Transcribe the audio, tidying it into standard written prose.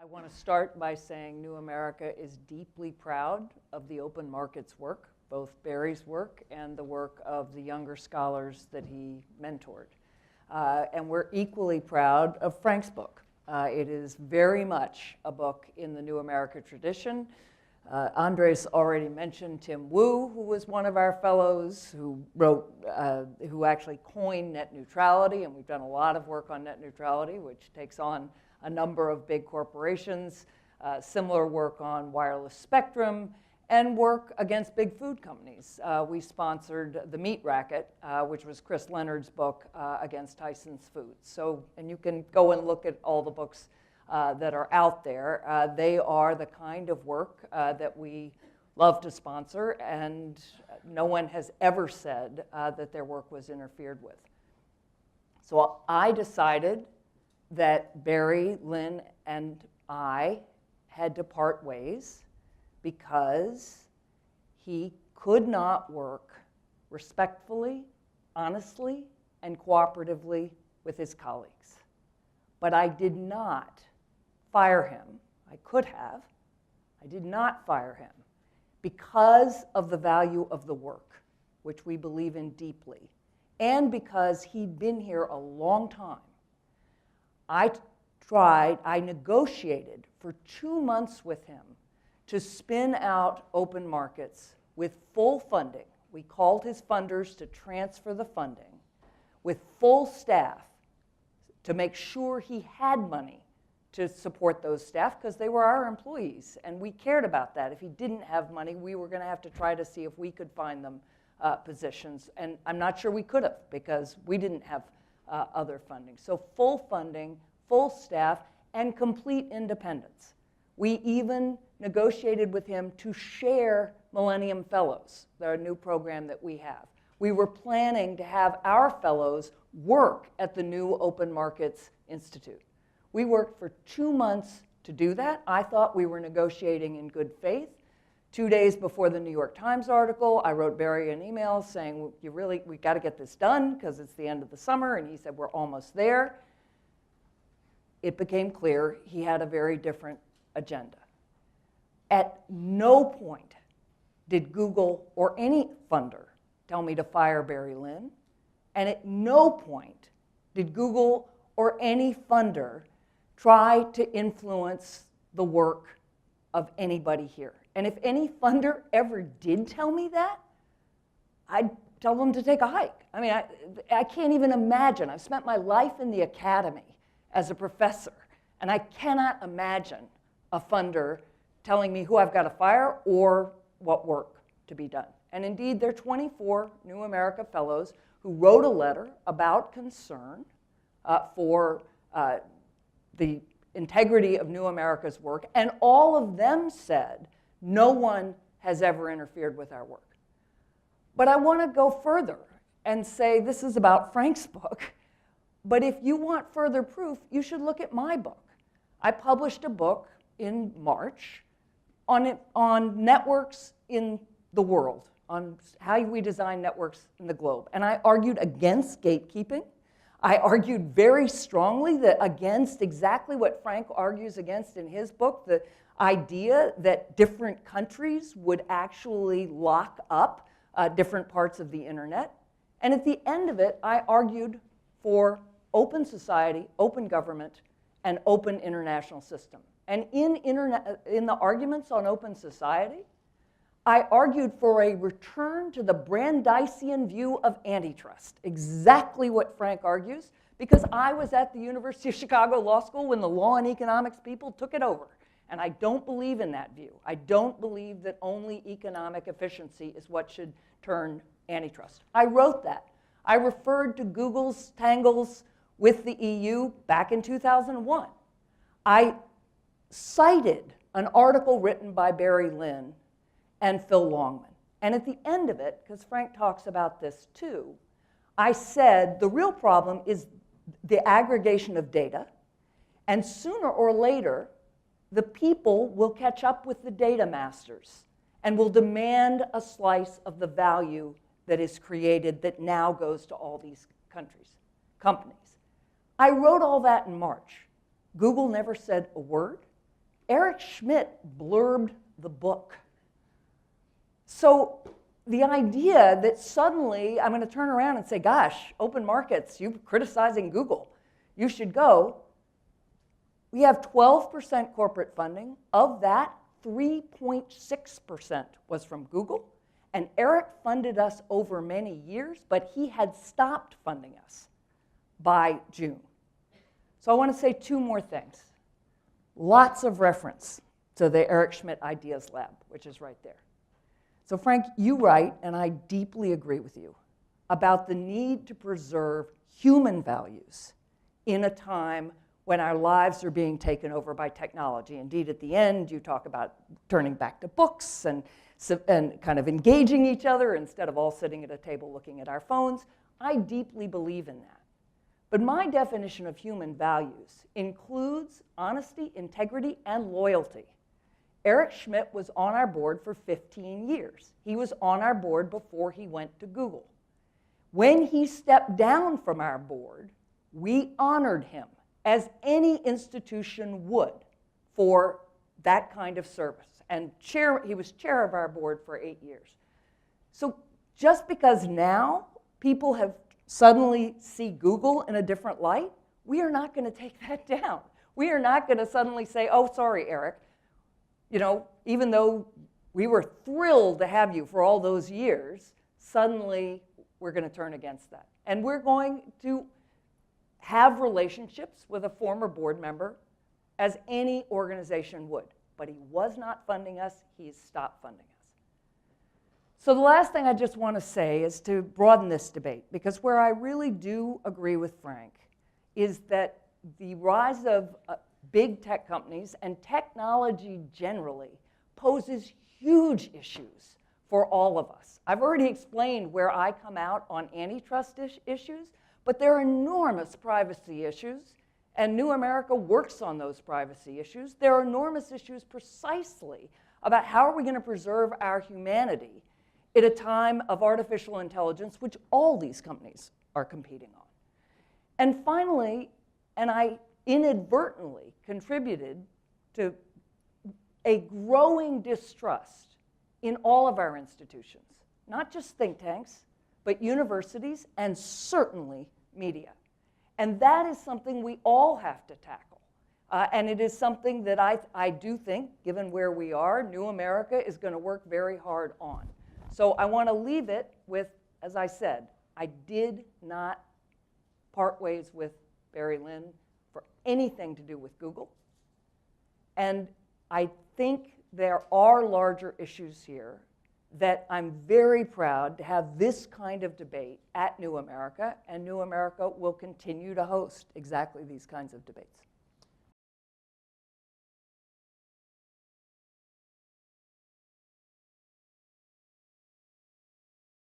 I want to start by saying New America is deeply proud of the open markets work, both Barry's work and the work of the younger scholars that he mentored. And we're equally proud of Frank's book. It is very much a book in the New America tradition. Andres already mentioned Tim Wu, who was one of our fellows, who actually coined net neutrality, and we've done a lot of work on net neutrality, which takes on a number of big corporations, similar work on wireless spectrum, and work against big food companies. We sponsored The Meat Racket, which was Chris Leonard's book against Tyson's Foods. So, and you can go and look at all the books that are out there. They are the kind of work that we love to sponsor, and no one has ever said that their work was interfered with. So I decided that Barry, Lynn, and I had to part ways because he could not work respectfully, honestly, and cooperatively with his colleagues. But I did not fire him. I could have. I did not fire him because of the value of the work, which we believe in deeply, and because he'd been here a long time. I negotiated for 2 months with him to spin out open markets with full funding. We called his funders to transfer the funding with full staff to make sure he had money to support those staff because they were our employees, and we cared about that. If he didn't have money, we were going to have to try to see if we could find them positions, and I'm not sure we could have because we didn't have other funding. So full funding, full staff, and complete independence. We even negotiated with him to share Millennium Fellows, the new program that we have. We were planning to have our fellows work at the new Open Markets Institute. We worked for 2 months to do that. I thought we were negotiating in good faith. 2 days before the New York Times article, I wrote Barry an email saying, we got to get this done because it's the end of the summer, and he said, we're almost there. It became clear he had a very different agenda. At no point did Google or any funder tell me to fire Barry Lynn, and at no point did Google or any funder try to influence the work of anybody here. And if any funder ever did tell me that, I'd tell them to take a hike. I mean, I can't even imagine. I've spent my life in the academy as a professor, and I cannot imagine a funder telling me who I've got to fire or what work to be done. And indeed, there are 24 New America Fellows who wrote a letter about concern for the integrity of New America's work, and all of them said, no one has ever interfered with our work. But I want to go further and say this is about Frank's book, but if you want further proof, you should look at my book. I published a book in March on networks in the world, on how we design networks in the globe. And I argued against gatekeeping. I argued very strongly against exactly what Frank argues against in his book, the idea that different countries would actually lock up different parts of the internet. And at the end of it, I argued for open society, open government, and open international system. And in the arguments on open society, I argued for a return to the Brandeisian view of antitrust, exactly what Frank argues, because I was at the University of Chicago Law School when the law and economics people took it over. And I don't believe in that view. I don't believe that only economic efficiency is what should turn antitrust. I wrote that. I referred to Google's tangles with the EU back in 2001. I cited an article written by Barry Lynn and Phil Longman. And at the end of it, because Frank talks about this too, I said the real problem is the aggregation of data, and sooner or later, the people will catch up with the data masters and will demand a slice of the value that is created that now goes to all these companies. I wrote all that in March. Google never said a word. Eric Schmidt blurbed the book. So the idea that suddenly I'm going to turn around and say, gosh, open markets, you're criticizing Google, you should go. We have 12% corporate funding. Of that, 3.6% was from Google. And Eric funded us over many years, but he had stopped funding us by June. So I want to say two more things. Lots of reference to the Eric Schmidt Ideas Lab, which is right there. So Frank, you write, and I deeply agree with you, about the need to preserve human values in a time when our lives are being taken over by technology. Indeed, at the end, you talk about turning back to books and kind of engaging each other instead of all sitting at a table looking at our phones. I deeply believe in that. But my definition of human values includes honesty, integrity, and loyalty. Eric Schmidt was on our board for 15 years. He was on our board before he went to Google. When he stepped down from our board, we honored him as any institution would for that kind of service. And he was chair of our board for 8 years. So just because now people have suddenly see Google in a different light, we are not going to take that down. We are not going to suddenly say, oh, sorry, Eric. You know, even though we were thrilled to have you for all those years, suddenly we're going to turn against that. And we're going to have relationships with a former board member as any organization would. But he was not funding us. He's stopped funding us. So the last thing I just want to say is to broaden this debate, because where I really do agree with Frank is that the rise of big tech companies and technology generally poses huge issues for all of us. I've already explained where I come out on antitrust issues, but there are enormous privacy issues, and New America works on those privacy issues. There are enormous issues precisely about how are we going to preserve our humanity at a time of artificial intelligence, which all these companies are competing on. And finally, and I inadvertently contributed to a growing distrust in all of our institutions, not just think tanks, but universities and certainly media. And that is something we all have to tackle. And it is something that I do think, given where we are, New America is going to work very hard on. So I want to leave it with, as I said, I did not part ways with Barry Lynn for anything to do with Google. And I think there are larger issues here that I'm very proud to have this kind of debate at New America, and New America will continue to host exactly these kinds of debates.